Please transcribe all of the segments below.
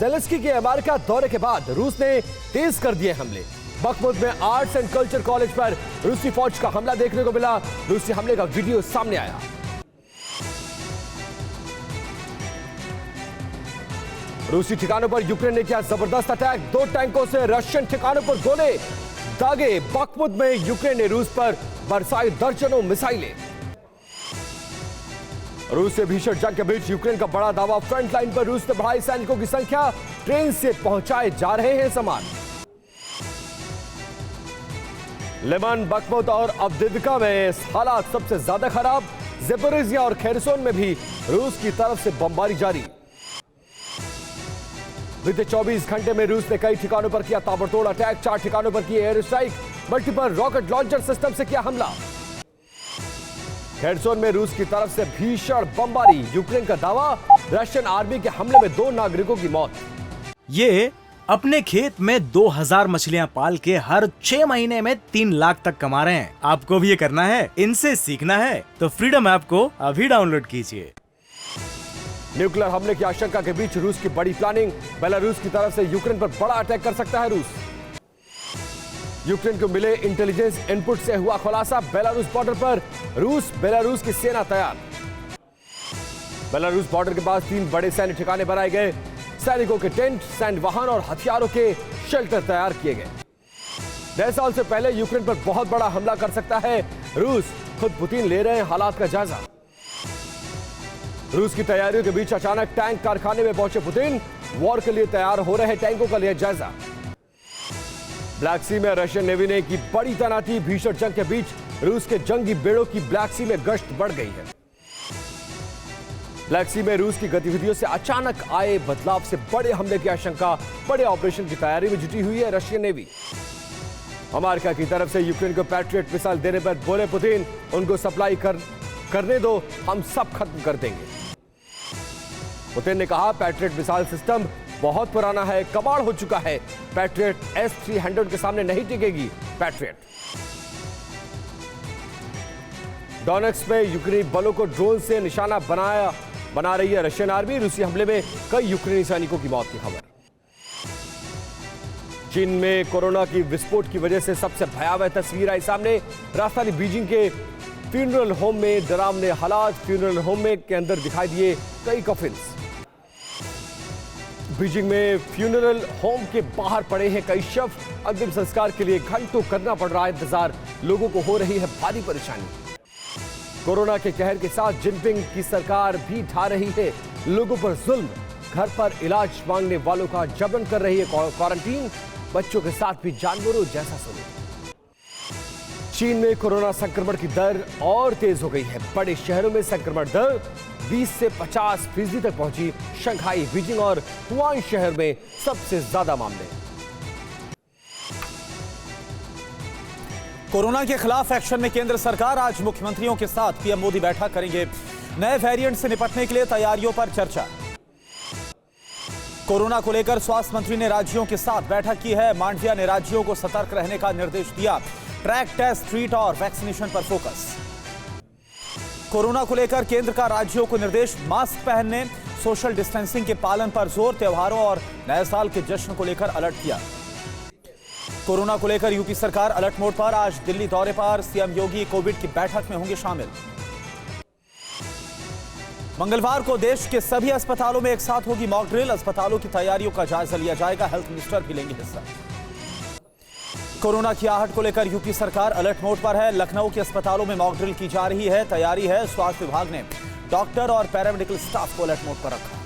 Zelensky के America दौरे के बाद रूस ने तेज कर दिए हमले। बखमुत में आर्ट्स एंड कल्चर कॉलेज पर रूसी फौज का हमला देखने को मिला। रूसी हमले का वीडियो सामने आया। रूसी ठिकानों पर यूक्रेन ने किया जबरदस्त अटैक। 2 टैंकों से रशियन ठिकानों पर गोले दागे। बखमुत में यूक्रेन ने रूस पर बरसाई दर्जनों मिसाइलें। रूस से भीषण जंग के बीच यूक्रेन का बड़ा दावा। फ्रंट लाइन पर रूस ने बढ़ाई सैनिकों की संख्या। ट्रेन से पहुंचाए जा रहे हैं सामान। लिमन, बखमुत और अवदिव्का में हालात सबसे ज्यादा खराब। ज़ेपोरिज़िया और खेरसोन में भी रूस की तरफ से बमबारी जारी। बीते 24 घंटे में रूस ने कई ठिकानों पर किया ताबड़तोड़ अटैक। 4 ठिकानों पर किए air strike. Multiple rocket launcher system से किया हमला। खेरसोन में रूस की तरफ से भीषण बमबारी। यूक्रेन का दावा, रशियन आर्मी के हमले में 2 नागरिकों की मौत। ये अपने खेत में 2000 मछलियां पाल के हर 6 महीने में 3 लाख तक कमा रहे हैं। आपको भी ये करना है, इनसे सीखना है तो फ्रीडम ऐप को अभी डाउनलोड कीजिए। न्यूक्लियर हमले की आशंका के बीच रूस की बड़ी प्लानिंग। बेलारूस की तरफ से यूक्रेन पर बड़ा अटैक कर सकता है रूस। यूक्रेन को मिले इंटेलिजेंस इनपुट से हुआ खुलासा। बेलारूस बॉर्डर पर रूस बेलारूस की सेना तैयार। बेलारूस बॉर्डर के पास 3 बड़े सैन्य ठिकाने बनाए गए। सैनिकों के टेंट, सैन्य वाहन और हथियारों के शेल्टर तैयार किए गए। 10 साल से पहले यूक्रेन पर बहुत बड़ा हमला कर सकता है रूस। खुद पुतिन ले रहे हैं हालात का जायजा। रूस की तैयारियों के बीच अचानक टैंक कारखाने में पहुंचे पुतिन। वॉर के लिए तैयार हो रहे टैंकों का लिया जायजा। ब्लैक सी में रशियन नेवी ने की बड़ी तैनाती। भीषण जंग के बीच रूस के जंगी बेड़ों की ब्लैक सी में गश्त बढ़ गई है। ब्लैक सी में रूस की गतिविधियों से अचानक आए बदलाव से बड़े हमले की आशंका। बड़े ऑपरेशन की तैयारी में जुटी हुई है रशियन नेवी। अमेरिका की तरफ से यूक्रेन को पैट्रियट मिसाइल देने पर बोले पुतिन, उनको सप्लाई करने दो, हम सब खत्म कर देंगे। पुतिन ने कहा, पैट्रियट मिसाइल सिस्टम बहुत पुराना है, कबाड़ हो चुका है। पैट्रियट S-300 के सामने नहीं टिकेगी। पैट्रियट डोनेट्स्क में यूक्रेनी बलों को ड्रोन से निशाना बना रही है रशियन आर्मी। रूसी हमले में कई यूक्रेनी सैनिकों की मौत की खबर। चीन में कोरोना की विस्फोट की वजह से सबसे भयावह तस्वीर आई सामने। राजधानी बीजिंग के फ्यूनरल होम में डरावने हालात। फ्यूनरल होम में के अंदर दिखाई दिए कई कफिन्स। बीजिंग में फ्यूनरल होम के बाहर पड़े हैं कई शव। अंतिम संस्कार के लिए घंटों करना पड़ रहा है इंतजार। लोगों को हो रही है भारी परेशानी। कोरोना के कहर के साथ जिनपिंग की सरकार भी ढा रही है लोगों पर जुल्म। घर पर इलाज मांगने वालों का जबरन कर रही है क्वारंटीन। बच्चों के साथ भी जानवरों जैसा सलूक। चीन में कोरोना संक्रमण की दर और तेज हो गई है। बड़े शहरों में संक्रमण दर 20 से 50% तक पहुंची। शंघाई, बीजिंग और हुआन शहर में सबसे ज्यादा मामले। कोरोना के खिलाफ एक्शन में केंद्र सरकार आज मुख्यमंत्रियों के साथ पीएम मोदी बैठक करेंगे। नए वेरिएंट से निपटने के लिए तैयारियों पर चर्चा। कोरोना को लेकर स्वास्थ्य मंत्री ने राज्यों के साथ बैठक की है। मांडविया ने राज्यों को सतर्क रहने का निर्देश दिया। ट्रैक, टेस्ट, ट्रीट और वैक्सीनेशन पर फोकस। कोरोना को लेकर केंद्र का राज्यों को निर्देश। मास्क पहनने, सोशल डिस्टेंसिंग के पालन पर जोर। त्योहारों और नए साल के जश्न को लेकर अलर्ट किया। कोरोना को लेकर यूपी सरकार अलर्ट मोड पर। आज दिल्ली दौरे पर सीएम योगी कोविड की बैठक में होंगे शामिल। मंगलवार को देश के सभी अस्पतालों में एक साथ होगी मॉक ड्रिल। अस्पतालों की तैयारियों का जायजा लिया जाएगा। हेल्थ मिनिस्टर भी लेंगे हिस्सा। कोरोना की आहट को लेकर यूपी सरकार अलर्ट मोड पर है। लखनऊ के अस्पतालों में मॉक ड्रिल की जा रही है। तैयारी है। स्वास्थ्य विभाग ने डॉक्टर और पैरामेडिकल स्टाफ को अलर्ट मोड पर रखा।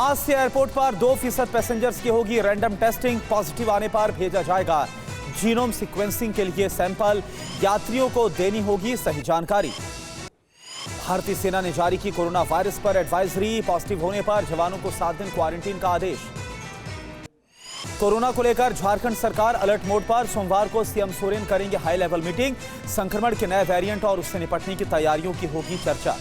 आज से एयरपोर्ट पर 2% पैसेंजर्स की होगी रैंडम टेस्टिंग। पॉजिटिव आने पर भेजा जाएगा जीनोम सीक्वेंसिंग के लिए सैंपल। यात्रियों को देनी होगी सही जानकारी। भारतीय सेना ने जारी की कोरोना वायरस पर एडवाइजरी। पॉजिटिव होने पर जवानों को 7 दिन क्वारंटीन का आदेश। कोरोना को लेकर झारखंड सरकार अलर्ट मोड पर। सोमवार को सीएम सोरेन करेंगे हाई लेवल मीटिंग। संक्रमण के नए वेरिएंट और उससे निपटने की तैयारियों की होगी चर्चा।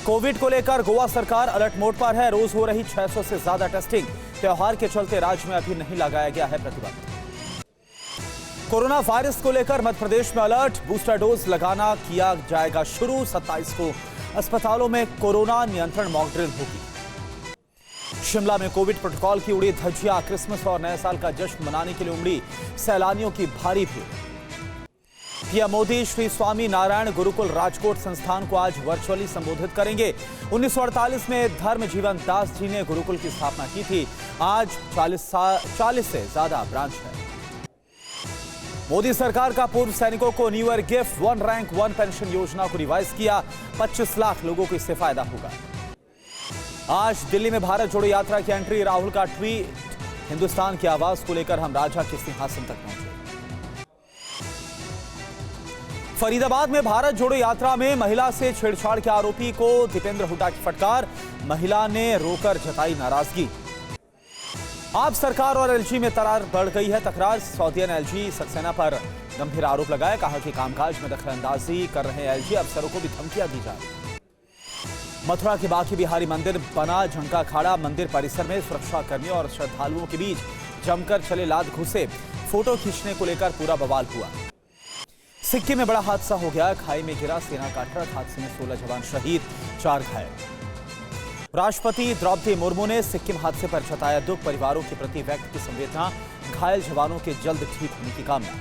कोविड को लेकर गोवा सरकार अलर्ट मोड पर है। रोज हो रही 600 से ज्यादा टेस्टिंग। त्योहार के चलते राज्य में अभी नहीं लगाया गया है प्रतिबंध। कोरोना वायरस को लेकर मध्य प्रदेश में अलर्ट। बूस्टर डोज लगाना किया जाएगा शुरू। 27 को अस्पतालों में कोरोना नियंत्रण मॉक ड्रिल होगी। शिमला में कोविड प्रोटोकॉल की उड़ी धज्जियां, क्रिसमस और नए साल का जश्न मनाने के लिए उमड़ी सैलानियों की भारी भीड़। पीएम मोदी श्री स्वामी नारायण गुरुकुल राजकोट संस्थान को आज वर्चुअली संबोधित करेंगे। 1948 में धर्म जीवन दास जी ने गुरुकुल की स्थापना की थी। आज 40 से ज्यादा ब्रांच है। मोदी सरकार का पूर्व सैनिकों को new year gift 1 rank 1 pension योजना को रिवाइज किया। 25 लाख लोगों को इससे फायदा होगा। आज दिल्ली में भारत जोड़ो यात्रा की एंट्री, राहुल का ट्वीट, हिंदुस्तान की आवाज को लेकर हम राजा के सिंहासन तक पहुंचे। फरीदाबाद में भारत जोड़ो यात्रा में महिला से छेड़छाड़ के आरोपी को दीपेंद्र हुड्डा की फटकार, महिला ने रोकर जताई नाराजगी। आप सरकार और एलजी में तरार बढ़ गई है तकरार, सऊदी ने एलजी सक्सेना पर गंभीर आरोप लगाया, कहा कि कामकाज में दखलंदाजी कर रहे एलजी अफसरों को भी धमकियां दी जा रही। मथुरा के बांके बिहारी मंदिर बना झंका अखाड़ा, मंदिर परिसर में सुरक्षा कर्मियों और श्रद्धालुओं के बीच जमकर चले लात घुसे, फोटो खींचने को लेकर पूरा बवाल हुआ। सिक्किम में बड़ा हादसा हो गया, खाई में गिरा सेना का ट्रक, हादसे में 16 जवान शहीद, 4 घायल। राष्ट्रपति द्रौपदी मुर्मू ने सिक्किम हादसे पर जताया दुख, परिवारों के प्रति व्यक्त की संवेदना, घायल जवानों के जल्द ठीक होने की कामना।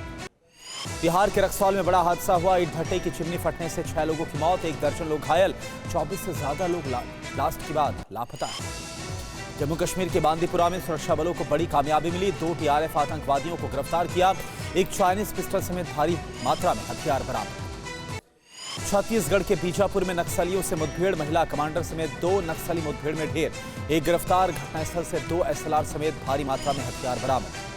बिहार के रक्सौल में बड़ा हादसा हुआ, ईंट भट्टे की चिमनी फटने से 6 लोगों की मौत, 1 दर्जन लोग घायल, 24 से ज्यादा लोग ब्लास्ट के बाद लापता। जम्मू कश्मीर के बांदीपुरा में सुरक्षा बलों को बड़ी कामयाबी मिली, 2 टीआरएफ आतंकवादियों को गिरफ्तार किया, एक चाइनीज पिस्टल समेत भारी मात्रा में हथियार बरामद। छत्तीसगढ़ के बीजापुर में नक्सलियों से मुठभेड़, महिला कमांडर समेत 2 नक्सली मुठभेड़ में ढेर, 1 गिरफ्तार, घटनास्थल से 2 एसएलआर समेत भारी मात्रा में हथियार बरामद।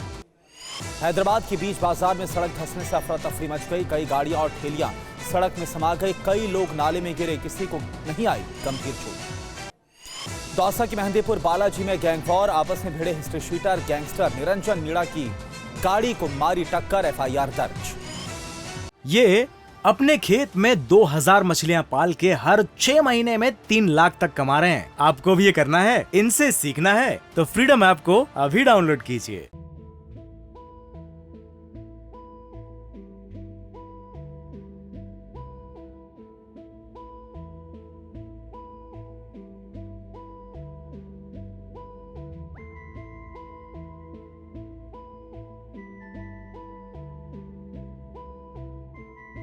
हैदराबाद के बीच बाजार में सड़क धंसने से अफरा तफरी मच गई, कई गाड़ियां और ठेलियां सड़क में समा गई, कई लोग नाले में गिरे, किसी को नहीं आई गंभीर चोट। दौसा की मेहंदीपुर बालाजी में गैंग वॉर, आपस में भिड़े history sheeter, gangster Niranjan Meena की गाड़ी को मारी टक्कर, एफआईआर दर्ज। ये अपने खेत में 2000 मछलियां पाल के हर 6 महीने में 3 लाख तक कमा रहे हैं। आपको भी ये करना है, इनसे सीखना है तो फ्रीडम ऐप को अभी डाउनलोड कीजिए।